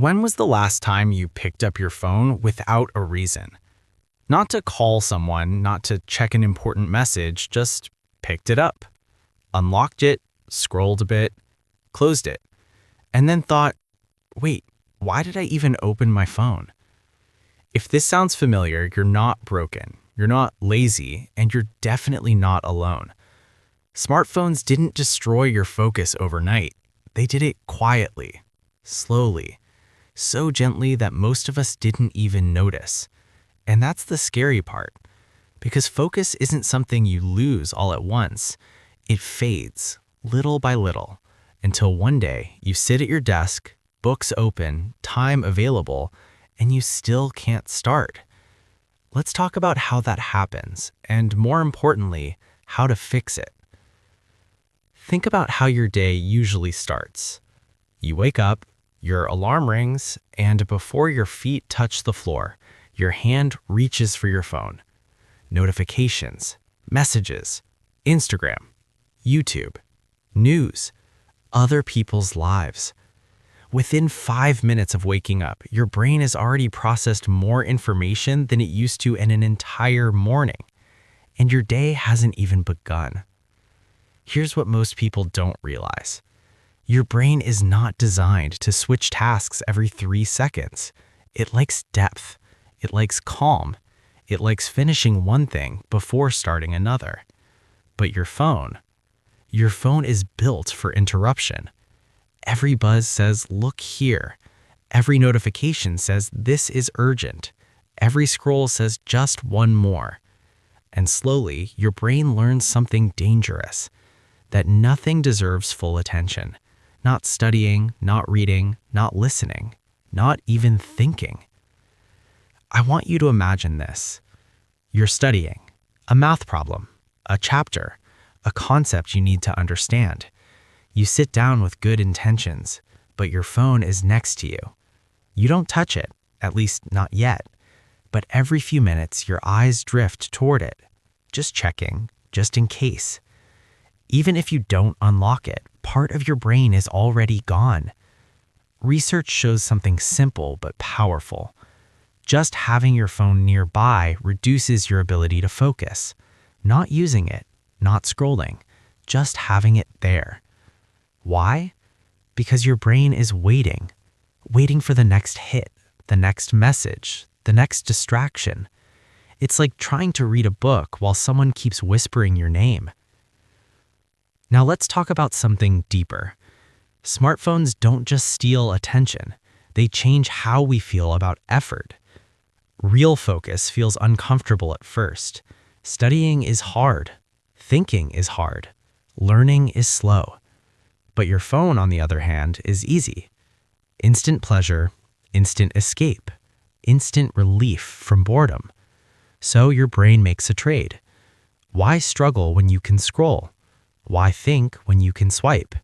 When was the last time you picked up your phone without a reason? Not to call someone, not to check an important message, just picked it up, unlocked it, scrolled a bit, closed it, and then thought, wait, why did I even open my phone? If this sounds familiar, you're not broken, you're not lazy, and you're definitely not alone. Smartphones didn't destroy your focus overnight. They did it quietly, slowly, so gently that most of us didn't even notice. And that's the scary part, because focus isn't something you lose all at once. It fades, little by little, until one day you sit at your desk, books open, time available, and you still can't start. Let's talk about how that happens, and more importantly, how to fix it. Think about how your day usually starts. You wake up, your alarm rings, and before your feet touch the floor, your hand reaches for your phone. Notifications, messages, Instagram, YouTube, news, other people's lives. Within 5 minutes of waking up, your brain has already processed more information than it used to in an entire morning, and your day hasn't even begun. Here's what most people don't realize. Your brain is not designed to switch tasks every 3 seconds. It likes depth. It likes calm. It likes finishing one thing before starting another. But your phone is built for interruption. Every buzz says, look here. Every notification says, this is urgent. Every scroll says, just one more. And slowly, your brain learns something dangerous, that nothing deserves full attention. Not studying, not reading, not listening, not even thinking. I want you to imagine this. You're studying a math problem, a chapter, a concept you need to understand. You sit down with good intentions, but your phone is next to you. You don't touch it, at least not yet, but every few minutes your eyes drift toward it, just checking, just in case. Even if you don't unlock it, part of your brain is already gone. Research shows something simple but powerful. Just having your phone nearby reduces your ability to focus. Not using it, not scrolling, just having it there. Why? Because your brain is waiting for the next hit, the next message, the next distraction. It's like trying to read a book while someone keeps whispering your name. Now let's talk about something deeper. Smartphones don't just steal attention, they change how we feel about effort. Real focus feels uncomfortable at first. Studying is hard. Thinking is hard. Learning is slow. But your phone, on the other hand, is easy. Instant pleasure, instant escape, instant relief from boredom. So your brain makes a trade. Why struggle when you can scroll? Why think when you can swipe?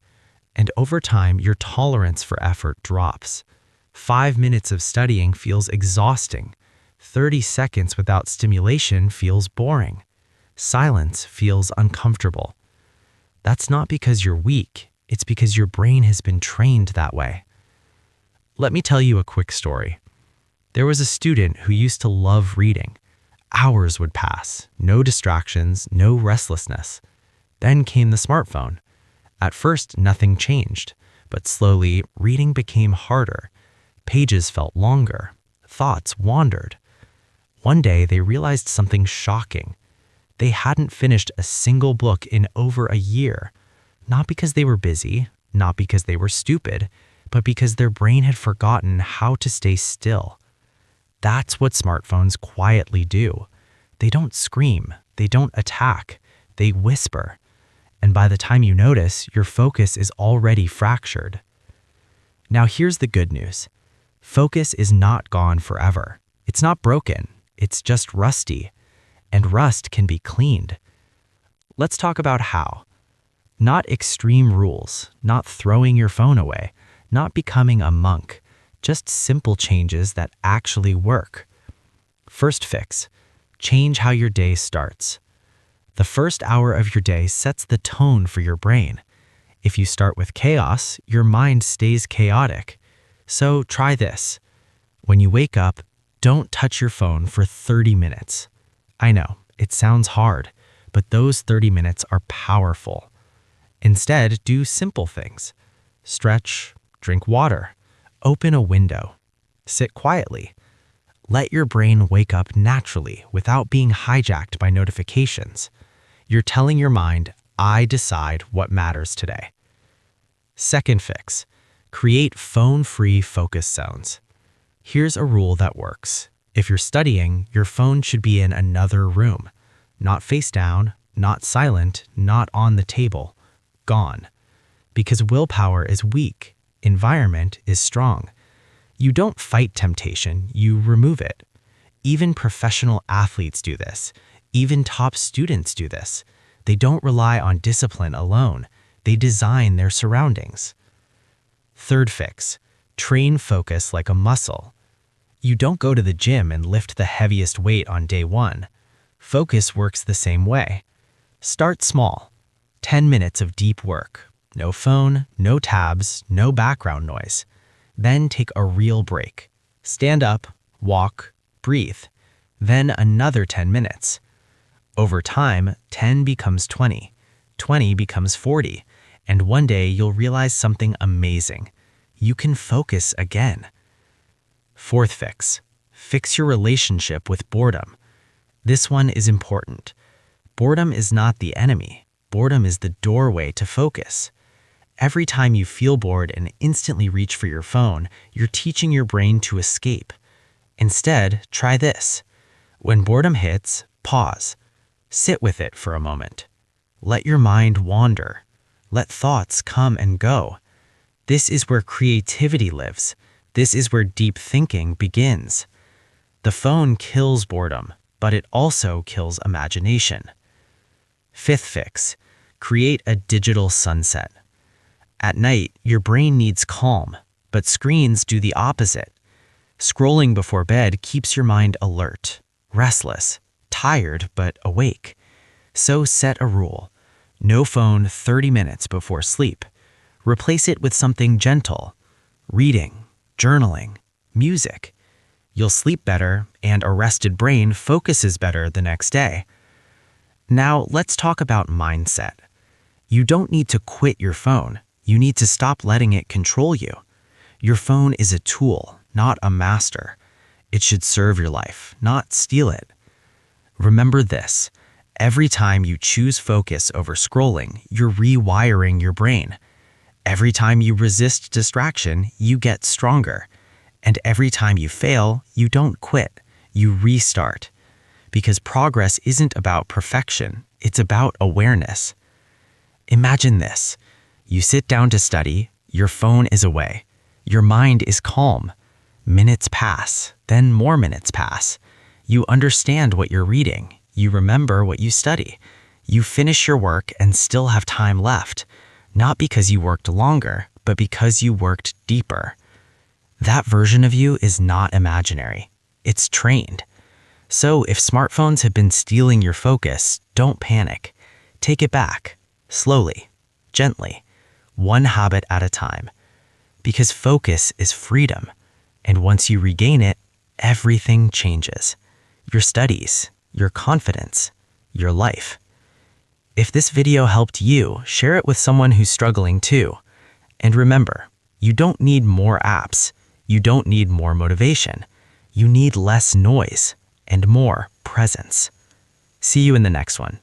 And over time, your tolerance for effort drops. 5 minutes of studying feels exhausting. 30 seconds without stimulation feels boring. Silence feels uncomfortable. That's not because you're weak. It's because your brain has been trained that way. Let me tell you a quick story. There was a student who used to love reading. Hours would pass, no distractions, no restlessness. Then came the smartphone. At first, nothing changed, but slowly, reading became harder. Pages felt longer. Thoughts wandered. One day, they realized something shocking. They hadn't finished a single book in over a year. Not because they were busy, not because they were stupid, but because their brain had forgotten how to stay still. That's what smartphones quietly do. They don't scream, they don't attack, they whisper. And by the time you notice, your focus is already fractured. Now here's the good news. Focus is not gone forever. It's not broken, it's just rusty. And rust can be cleaned. Let's talk about how. Not extreme rules, not throwing your phone away, not becoming a monk, just simple changes that actually work. First fix, change how your day starts. The first hour of your day sets the tone for your brain. If you start with chaos, your mind stays chaotic. So try this. When you wake up, don't touch your phone for 30 minutes. I know, it sounds hard, but those 30 minutes are powerful. Instead, do simple things. Stretch, drink water, open a window, sit quietly. Let your brain wake up naturally without being hijacked by notifications. You're telling your mind, I decide what matters today. Second fix, create phone-free focus zones. Here's a rule that works. If you're studying, your phone should be in another room. Not face down, not silent, not on the table. Gone. Because willpower is weak, environment is strong. You don't fight temptation, you remove it. Even professional athletes do this. Even top students do this. They don't rely on discipline alone. They design their surroundings. Third fix, train focus like a muscle. You don't go to the gym and lift the heaviest weight on day one. Focus works the same way. Start small. 10 minutes of deep work. No phone, no tabs, no background noise. Then take a real break. Stand up, walk, breathe. Then another 10 minutes. Over time, 10 becomes 20. 20 becomes 40. And one day you'll realize something amazing. You can focus again. Fourth fix, fix your relationship with boredom. This one is important. Boredom is not the enemy. Boredom is the doorway to focus. Every time you feel bored and instantly reach for your phone, you're teaching your brain to escape. Instead, try this. When boredom hits, pause. Sit with it for a moment. Let your mind wander. Let thoughts come and go. This is where creativity lives. This is where deep thinking begins. The phone kills boredom, but it also kills imagination. Fifth fix, create a digital sunset. At night, your brain needs calm, but screens do the opposite. Scrolling before bed keeps your mind alert, restless, tired, but awake. So set a rule. No phone 30 minutes before sleep. Replace it with something gentle. Reading, journaling, music. You'll sleep better, and a rested brain focuses better the next day. Now, let's talk about mindset. You don't need to quit your phone. You need to stop letting it control you. Your phone is a tool, not a master. It should serve your life, not steal it. Remember this. Every time you choose focus over scrolling, you're rewiring your brain. Every time you resist distraction, you get stronger. And every time you fail, you don't quit. You restart. Because progress isn't about perfection. It's about awareness. Imagine this. You sit down to study, your phone is away. Your mind is calm. Minutes pass, then more minutes pass. You understand what you're reading. You remember what you study. You finish your work and still have time left. Not because you worked longer, but because you worked deeper. That version of you is not imaginary. It's trained. So if smartphones have been stealing your focus, don't panic. Take it back, slowly, gently, one habit at a time. Because focus is freedom, and once you regain it, everything changes. Your studies, your confidence, your life. If this video helped you, share it with someone who's struggling too. And remember, you don't need more apps. You don't need more motivation. You need less noise and more presence. See you in the next one.